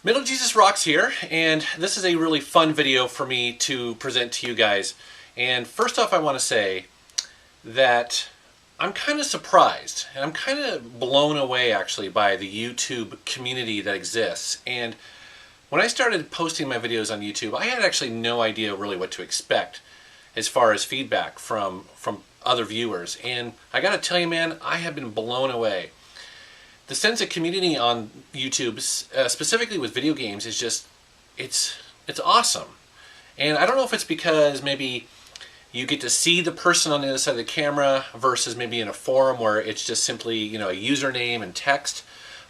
Middle Jesus Rocks here, and this is a really fun video for me to present to you guys. And first off, I want to say that I'm kind of surprised, and I'm kind of blown away actually by the YouTube community that exists. And when I started posting my videos on YouTube, I had actually no idea really what to expect as far as feedback from other viewers. And I gotta tell you, man, I have been blown away. The sense of community on YouTube, specifically with video games, is just, it's awesome. And I don't know if it's because maybe you get to see the person on the other side of the camera versus maybe in a forum where it's just simply, you know, a username and text.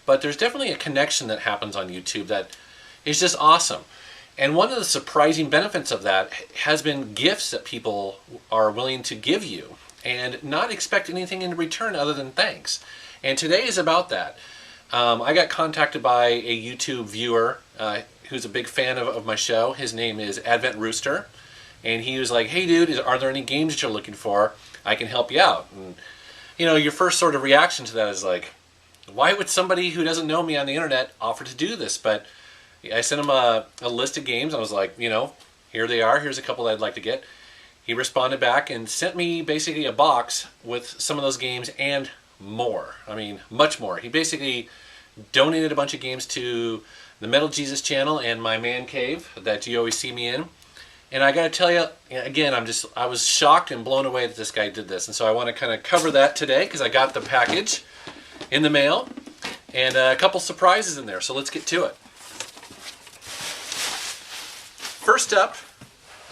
But there's definitely a connection that happens on YouTube that is just awesome. And one of the surprising benefits of that has been gifts that people are willing to give you and not expect anything in return other than thanks. And today is about that. I got contacted by a YouTube viewer who's a big fan of my show. His name is Advent Rooster. And he was like, hey dude, are there any games that you're looking for? I can help you out. And you know, your first sort of reaction to that is like, why would somebody who doesn't know me on the internet offer to do this? But I sent him a list of games. I was like, you know, here they are. Here's a couple that I'd like to get. He responded back and sent me basically a box with some of those games and more. I mean, much more. He basically donated a bunch of games to the Metal Jesus channel and my man cave that you always see me in. And I gotta tell you, again, I was shocked and blown away that this guy did this. And so I want to kind of cover that today because I got the package in the mail and a couple surprises in there. So let's get to it. First up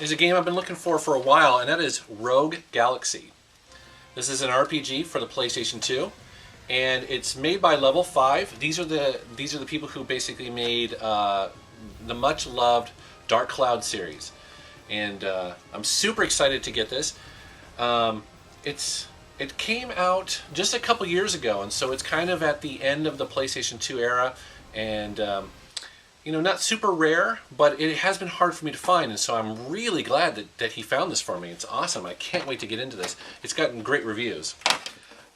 is a game I've been looking for a while, and that is Rogue Galaxy. This is an RPG for the PlayStation 2, and it's made by Level 5. These are the people who basically made the much loved Dark Cloud series, and I'm super excited to get this. It came out just a couple years ago, and so it's kind of at the end of the PlayStation 2 era, and you know, not super rare, but it has been hard for me to find, and so I'm really glad that he found this for me. It's awesome. I can't wait to get into this. It's gotten great reviews.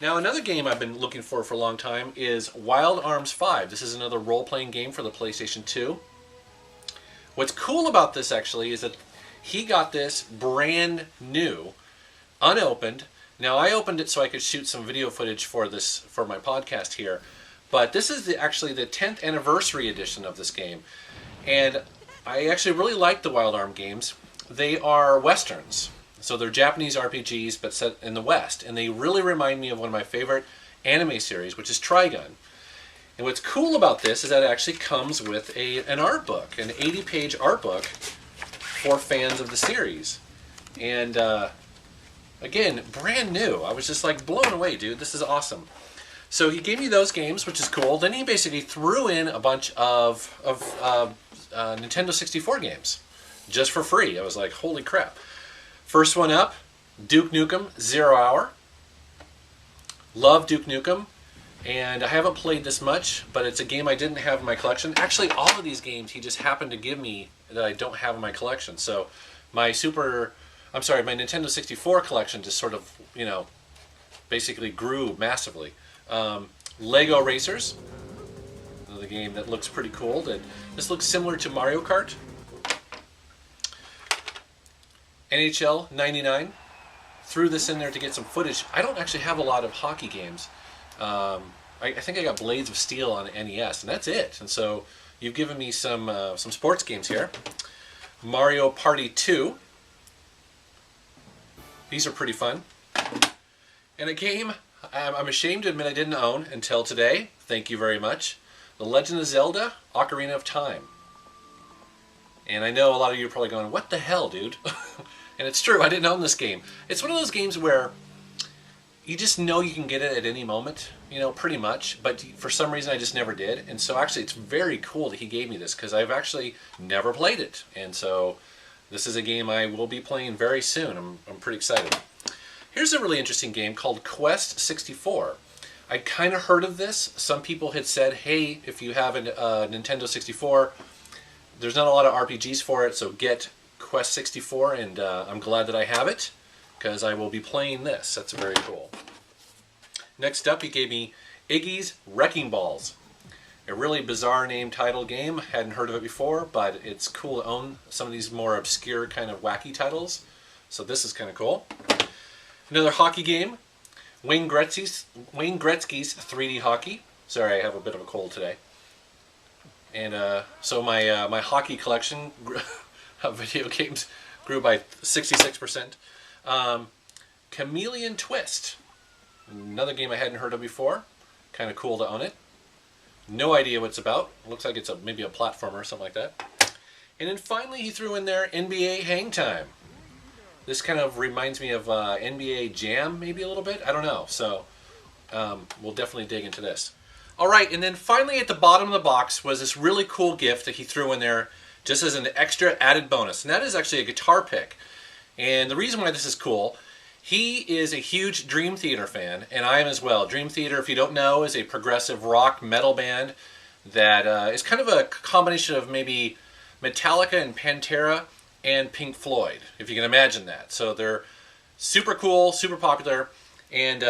Now, another game I've been looking for a long time is Wild Arms 5. This is another role-playing game for the PlayStation 2. What's cool about this, actually, is that he got this brand new, unopened. Now, I opened it so I could shoot some video footage for my podcast here. But this is actually the 10th anniversary edition of this game. And I actually really like the Wild Arm games. They are Westerns. So they're Japanese RPGs, but set in the West. And they really remind me of one of my favorite anime series, which is Trigun. And what's cool about this is that it actually comes with an art book, an 80-page art book for fans of the series. And again, brand new. I was just like blown away, dude. This is awesome. So he gave me those games, which is cool. Then he basically threw in a bunch of Nintendo 64 games just for free. I was like, holy crap. First one up, Duke Nukem 0 Hour. Love Duke Nukem. And I haven't played this much, but it's a game I didn't have in my collection. Actually, all of these games he just happened to give me that I don't have in my collection. So my Nintendo 64 collection just sort of, you know, basically grew massively. Lego Racers, another game that looks pretty cool. This looks similar to Mario Kart. NHL 99, threw this in there to get some footage. I don't actually have a lot of hockey games. I think I got Blades of Steel on NES, and that's it. And so you've given me some sports games here. Mario Party 2. These are pretty fun. And a game I'm ashamed to admit I didn't own until today. Thank you very much. The Legend of Zelda: Ocarina of Time. And I know a lot of you are probably going, what the hell, dude? And it's true, I didn't own this game. It's one of those games where you just know you can get it at any moment, you know, pretty much. But for some reason I just never did. And so actually it's very cool that he gave me this because I've actually never played it. And so this is a game I will be playing very soon. I'm pretty excited. Here's a really interesting game called Quest 64. I kind of heard of this. Some people had said, hey, if you have a Nintendo 64, there's not a lot of RPGs for it, so get Quest 64, and I'm glad that I have it, because I will be playing this. That's very cool. Next up, he gave me Iggy's Wrecking Balls. A really bizarre name title game. Hadn't heard of it before, but it's cool to own some of these more obscure kind of wacky titles. So this is kind of cool. Another hockey game, Wayne Gretzky's 3D Hockey. Sorry, I have a bit of a cold today. And so my hockey collection of video games grew by 66%. Chameleon Twist, another game I hadn't heard of before. Kind of cool to own it. No idea what it's about. Looks like it's maybe a platformer or something like that. And then finally he threw in there NBA Hang Time. This kind of reminds me of NBA Jam maybe a little bit. I don't know. So we'll definitely dig into this. Alright, and then finally at the bottom of the box was this really cool gift that he threw in there just as an extra added bonus. And that is actually a guitar pick. And the reason why this is cool, he is a huge Dream Theater fan, and I am as well. Dream Theater, if you don't know, is a progressive rock metal band that is kind of a combination of maybe Metallica and Pantera and Pink Floyd, if you can imagine that. So they're super cool, super popular, and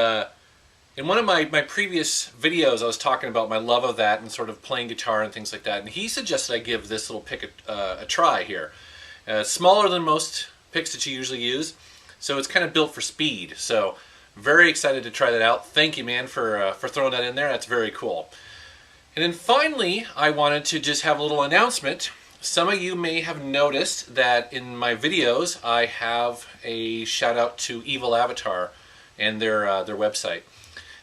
in one of my previous videos I was talking about my love of that and sort of playing guitar and things like that, and he suggested I give this little pick a try here. Smaller than most picks that you usually use, so it's kind of built for speed. So very excited to try that out. Thank you, man, for throwing that in there. That's very cool. And then finally, I wanted to just have a little announcement. Some of you may have noticed that in my videos I have a shout out to Evil Avatar and their website.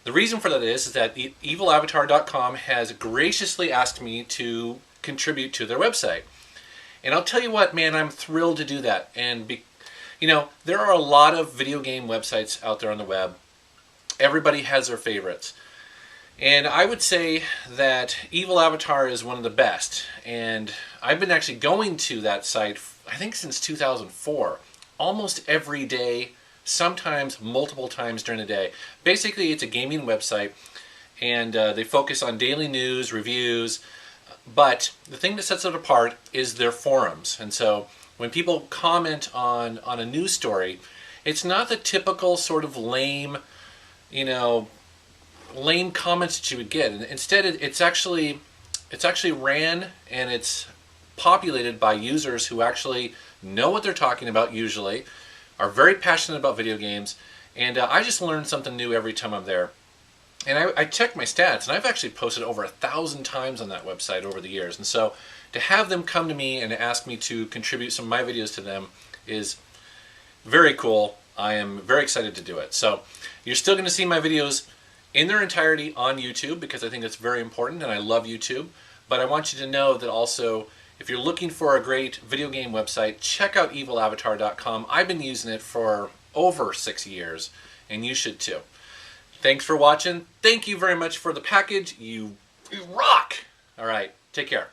The reason for that is that evilavatar.com has graciously asked me to contribute to their website. And I'll tell you what, man, I'm thrilled to do that. And you know, there are a lot of video game websites out there on the web. Everybody has their favorites. And I would say that Evil Avatar is one of the best. And I've been actually going to that site, I think since 2004, almost every day, sometimes multiple times during the day. Basically, it's a gaming website, and they focus on daily news, reviews, but the thing that sets it apart is their forums. And so when people comment on a news story, it's not the typical sort of lame, you know, lame comments that you would get. And instead, it's actually ran and it's populated by users who actually know what they're talking about usually, are very passionate about video games, and I just learn something new every time I'm there. And I check my stats, and I've actually posted over 1,000 times on that website over the years. And so to have them come to me and ask me to contribute some of my videos to them is very cool. I am very excited to do it. So you're still going to see my videos in their entirety on YouTube because I think that's very important and I love YouTube. But I want you to know that also, if you're looking for a great video game website, check out evilavatar.com. I've been using it for over 6 years, and you should too. Thanks for watching. Thank you very much for the package. You rock! All right, take care.